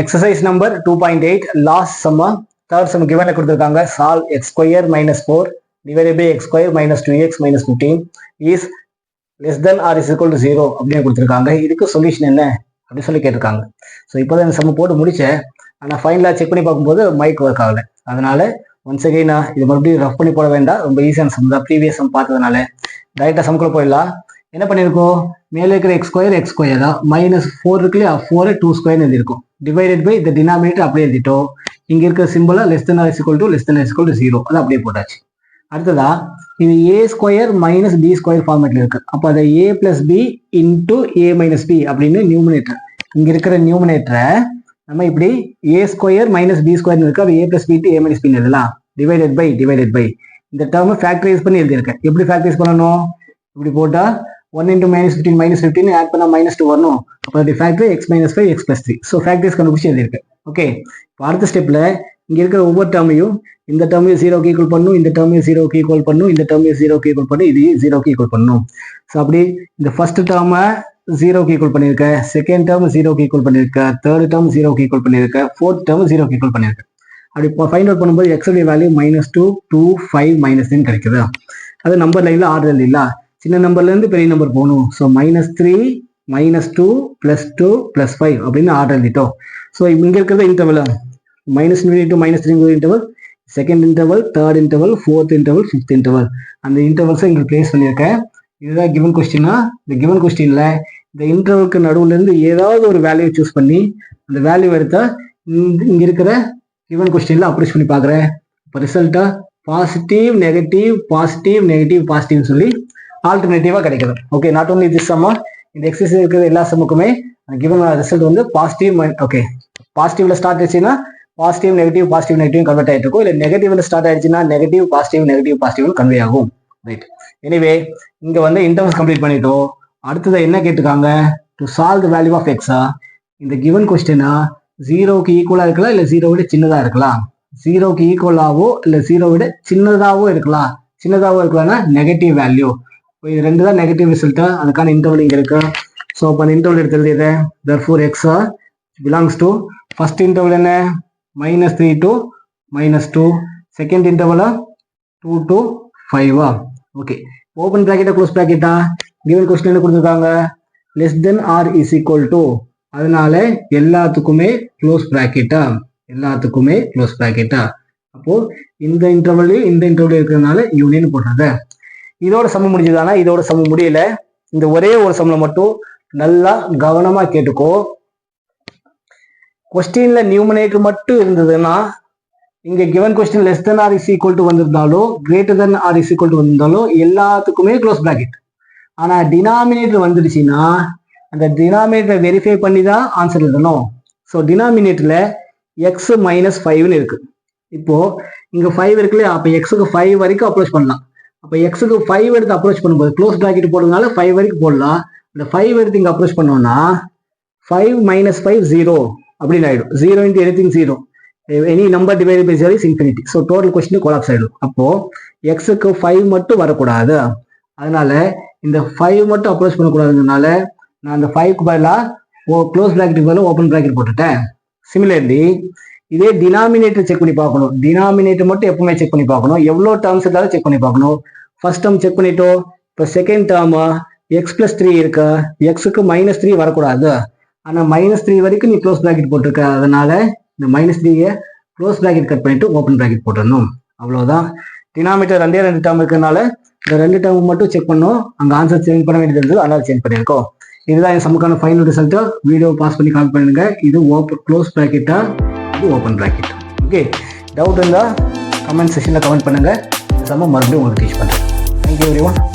Exercise number 2.8 last சம்மா third sum கிவன்ல கொடுத்துருக்காங்க. Solve x square minus 4 divided by x square minus 2x minus 15 is less than or is equal to 0 அப்படின்னு கொடுத்துருக்காங்க. இதுக்கு solution என்ன அப்படின்னு சொல்லி கேட்டிருக்காங்க. ஸோ இப்போ தான் இந்த சம் போட்டு முடிச்சேன். ஆனால் ஃபைனலாக செக் பண்ணி பார்க்கும்போது மைக் ஒர்க் ஆகலை. அதனால ஒன்ஸ் அகைன் நான் இது மறுபடியும் ரஃப் பண்ணி போட வேண்டாம். ரொம்ப ஈஸியான சம் தான், ப்ரீவியஸ் சம் பார்த்ததுனால டைரெக்டாக சம்குள்ள போயிடலாம். என்ன பண்ணியிருக்கோம், மேலே இருக்கிற எக்ஸ் ஸ்கொயர் தான் மைனஸ் 4 இருக்கு இல்லையா, 4 2 ஸ்கொயர் எழுதிருக்கும். டிவைடட் பை இந்த டினாமினேட்டர் அப்படியே எழுதிட்டோம். இங்கே இருக்கிற சிம்பிளா less than or is equal to 0 அது அப்படியே போட்டாச்சு. அடுத்ததா இது A square minus B square ஃபார்மேட்ல இருக்கு. அப்போ அதை A plus B into A minus B அப்படின்னு நியூமினேட்டர், இங்க இருக்கிற நியூமினேட்டரை நம்ம இப்படி A square minus B square இருக்கு, அது A plus B A minus B எழுதலாம். டிவைடட் பை இந்த டேர்மை ஃபேக்டரைஸ் பண்ணி எழுதியிருக்கேன். எப்படி ஃபேக்டரைஸ் பண்ணணும், இப்படி போட்டா 1 into minus 15 minus 15 ஆட் பண்ணா -2 வரணும். அப்போ அது factor x minus 5 x plus 3. So factors கண்டுபிடிச்சி எழுதியிருக்கேன். ஓகே, இப்போ அடுத்த ஸ்டெப்ல இங்க இருக்கிற ஒவ்வொரு டேர்மையும் இந்த டேர்மையும் 0க்கு ஈக்குவல் பண்ணும், இந்த டேர்மையும் 0க்கு ஈக்குவல் பண்ணும், இந்த டேர்மையும் 0க்கு ஈக்குவல் பண்ணும், இது 0க்கு ஈக்குவல் பண்ணும். ஸோ அப்படி இந்த ஃபர்ஸ்ட் டேர்மை 0க்கு ஈக்குவல் பண்ணியிருக்கேன், செகண்ட் டேர்ம் 0க்கு ஈக்குவல் பண்ணியிருக்கேன், தேர்ட் டேர்ம் 0க்கு ஈக்குவல் பண்ணியிருக்கேன், ஃபோர்த் டேர்ம் 0க்கு ஈக்குவல் பண்ணியிருக்கேன். அப்படி இப்போ ஃபைண்ட் அவுட் பண்ணும்போது x உடைய வேல்யூ -2 2 5 -3 கிடைக்குது. அது நம்பர் லைன்ல ஆர்டர் இல்ல, சின்ன நம்பர்ல இருந்து பெரிய நம்பர் போகணும். ஸோ -3 -2 +2 +5 அப்படின்னு ஆர்டர் எழுதிட்டோம். ஸோ இங்க இருக்கிறது interval -3 to -3 interval, second interval, third interval, fourth interval, fifth interval, அந்த இன்டர்வல்ஸை இங்க பிளேஸ் பண்ணியிருக்கேன். இதுதான் கிவன் கொஸ்டினா. இந்த கிவன் கொஸ்டின்ல இந்த இன்டர்வலுக்கு நடுவுல இருந்து ஏதாவது ஒரு வேல்யூ சூஸ் பண்ணி அந்த வேல்யூ எடுத்தா இங்க இருக்கிற கிவன் கொஸ்டின்ல அப்ரோச் பண்ணி பாக்குறேன். இப்போ ரிசல்ட்டா பாசிட்டிவ் நெகட்டிவ் பாசிட்டிவ் நெகட்டிவ் பாசிட்டிவ்னு சொல்லி ஆல்டர்னேட்டிவா கிடைக்குது. ஓகே, நாட் ஓன்லி திஸ் சம்மா, இந்த எக்ஸசைஸ் இருக்கிற எல்லா சம்முக்குமே கிவன் ரிசல்ட் வந்து பாசிட்டிவ். ஓகே, பாசிட்டிவ்ல ஸ்டார்ட் ஆயிடுச்சுன்னா பாசிட்டிவ் நெகட்டிவ் கன்வெர்ட் ஆயிட்டு இருக்கும். இல்லை நெகட்டிவ்ல ஸ்டார்ட் ஆயிடுச்சுன்னா நெகட்டிவ் பாசிட்டிவ் கன்வே ஆகும். ரைட், எனிவே இங்க வந்து இன்டர்வல்ஸ் கம்ப்ளீட் பண்ணிட்டோம். அடுத்தது என்ன கேட்டிருக்காங்க, to solve the value of எக்ஸா. இந்த கிவன் கொஸ்டினா 0க்கு ஈக்குவலா இருக்கலாம், இல்லை 0 விட சின்னதா இருக்கலாம். 0க்கு ஈக்குவலாவோ இல்லை 0 விட சின்னதாவோ இருக்கலாம். சின்னதாவோ இருக்கலாம்னா நெகட்டிவ் வேல்யூ. இது ரெண்டு தான் நெகட்டிவ் ரிசல்ட்டா, அதுக்கான இன்டர்வல் இங்க இருக்கு. ஸோ அப்போ அந்த இன்டர்வல் எடுத்து எழுதிடுறேன். therefore x belongs to first interval என்ன -3 to -2, செகண்ட் இன்டர்வலா 2 to 5. ஓகே, ஓப்பன் பிராக்கெட்டா க்ளோஸ் பிராக்கெட்டா, கிவன் கொஸ்டின் என்ன கொடுத்துருக்காங்க, less than or is equal to, அதனால எல்லாத்துக்குமே க்ளோஸ் பிராக்கெட்டா, அப்போ இந்த இன்டர்வல்லையும் இந்த இன்டர்வல் இருக்கிறதுனால யூனியன் போடுறது. இதோட சம முடிஞ்சதானா, இதோட சம முடியல. இந்த ஒரே ஒரு சம்ல மட்டும் நல்லா கவனமா கேட்டுக்கோ. கொஸ்டின்ல நியூமரேட்டர் மட்டும் இருந்ததுன்னா, இங்க given question less than or is equal to வந்திருந்தாலோ greater than or is equal to வந்திருந்தாலோ எல்லாத்துக்குமே க்ளோஸ் பிராக்கெட். ஆனா டினாமினேட்டர் வந்துடுச்சுன்னா அந்த டினாமினேட்டரை வெரிஃபை பண்ணி தான் ஆன்சர் எழுதணும். ஸோ டினாமினேட்டர்ல எக்ஸ் -5ன்னு இருக்கு. இப்போ இங்க 5 இருக்குல்லையா, அப்போ எக்ஸுக்கு 5 வரைக்கும் அப்ரோச் பண்ணலாம். அப்போ எக்ஸுக்கு 5 எடுத்து அப்ரோச் பண்ணும்போது க்ளோஸ் பிராக்கெட் போடுறதுனால 5 வரைக்கும் போடலாம். இந்த 5 எடுத்து இங்க அப்ரோச் பண்ணோம்னா 5 - 5 0 அப்படின்னு ஆயிடும். 0 into anything 0, any number divided by 0 is infinity. So total question collapse ஆயிடும். அப்போ எக்ஸுக்கு 5 மட்டும் வரக்கூடாது. அதனால இந்த 5 மட்டும் அப்ரோச் பண்ணக்கூடாதுனால நான் அந்த 5க்கு பதிலாக க்ளோஸ் பிராக்கெட்டுக்கு பதிலாக ஓப்பன் பிராக்கெட் போட்டுட்டேன். சிமிலர்லி இதே டினாமினேட்டர் செக் பண்ணி பார்க்கணும். டினாமினேட்டர் மட்டும் எப்பவுமே செக் பண்ணி பார்க்கணும். எவ்வளோ டேர்ம்ஸ் இருந்தாலும் செக் பண்ணி பார்க்கணும். ஃபர்ஸ்ட் டேர்ம் செக் பண்ணிட்டோம். இப்போ செகண்ட் டேர்ம் x+3 இருக்கு. எக்ஸுக்கு -3 வரக்கூடாது. ஆனால் -3 வரைக்கும் நீ க்ளோஸ் பிராக்கெட் போட்டிருக்க. அதனால இந்த -3 க்ளோஸ் பிராக்கெட் கட் பண்ணிட்டு ஓப்பன் பிராக்கெட் போட்டுடணும். அவ்வளோதான். டினாமினேட்டர் ரெண்டு டேர்ம் இருக்கிறதுனால இந்த 2 டேர்ம் மட்டும் செக் பண்ணோம். அங்கே ஆன்சர் சேஞ்ச் பண்ண வேண்டியது இருந்தது, அதனால சேஞ்ச் பண்ணியிருக்கோம். இதுதான் என் சமுக்கான ஃபைனல் ரிசல்ட். வீடியோ பாஸ் பண்ணி கால் பண்ணுங்க. இது க்ளோஸ் பிராக்கெட்டா, இது ஓப்பன் பிராக்கெட். ஓகே, டவுட் இருந்தால் கமெண்ட் செக்ஷனில் கமெண்ட் பண்ணுங்க. சம்ம மறுபடியும் உங்களுக்கு டீச் பண்ணுறேன். Thank you everyone.